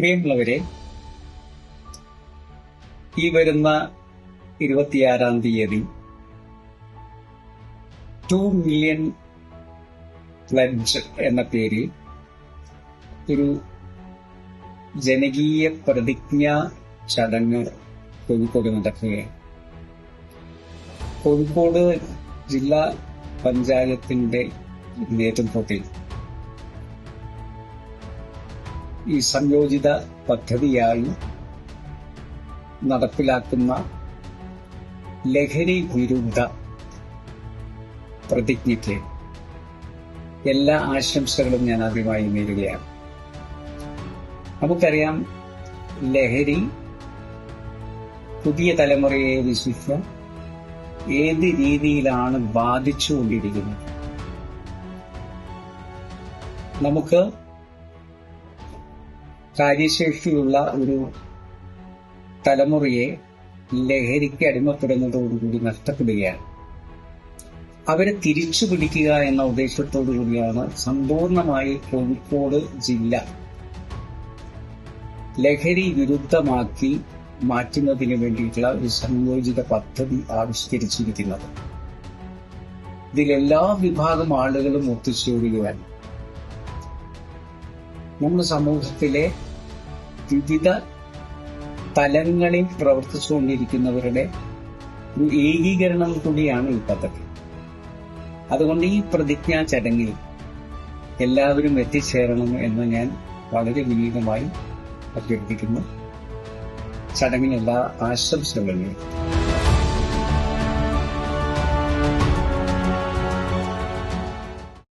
പ്രിയമുള്ളവരെ, ഈ വരുന്ന 26-ാം തീയതി 2 മില്യൺ പ്ലഡ്ജ് എന്ന പേരിൽ ഒരു ജനകീയ പ്രതിജ്ഞാ ചടങ്ങ് കോഴിക്കോട് നടക്കുകയാണ്. കോഴിക്കോട് ജില്ലാ പഞ്ചായത്തിന്റെ നേതൃത്വത്തിൽ ഈ സംയോജിത പദ്ധതിയായി നടപ്പിലാക്കുന്ന ലഹരി വിരുദ്ധ പ്രതിജ്ഞയ്ക്ക് എല്ലാ ആശംസകളും ഞാൻ ആദ്യമായി നേരുകയാണ്. നമുക്കറിയാം, ലഹരി പുതിയ തലമുറയെ വിശിഷ്യ ഏത് രീതിയിലാണ് ബാധിച്ചുകൊണ്ടിരിക്കുന്നത്. നമുക്ക് കാര്യശേഷിയുള്ള ഒരു തലമുറയെ ലഹരിക്ക് അടിമപ്പെടുന്നതോടുകൂടി നഷ്ടപ്പെടുകയാണ്. അവരെ തിരിച്ചു പിടിക്കുക എന്ന ഉദ്ദേശത്തോടു കൂടിയാണ് സമ്പൂർണമായി കോഴിക്കോട് ജില്ല ലഹരി വിരുദ്ധമാക്കി മാറ്റുന്നതിന് വേണ്ടിയിട്ടുള്ള ഒരു സംയോജിത പദ്ധതി ആവിഷ്കരിച്ചിരിക്കുന്നത്. ഇതിലെല്ലാ വിഭാഗം ആളുകളും ഒത്തുചേരുകയാണ്. നമ്മുടെ സമൂഹത്തിലെ വിവിധ തലങ്ങളിൽ പ്രവർത്തിച്ചുകൊണ്ടിരിക്കുന്നവരുടെ ഒരു ഏകീകരണം കൂടിയാണ് ഈ പദ്ധതി. അതുകൊണ്ട് ഈ പ്രതിജ്ഞാ ചടങ്ങിൽ എല്ലാവരും എത്തിച്ചേരണം എന്ന് ഞാൻ വളരെ വിനീതമായി അഭ്യർത്ഥിക്കുന്നു. ചടങ്ങിന് എല്ലാ ആശംസകളും.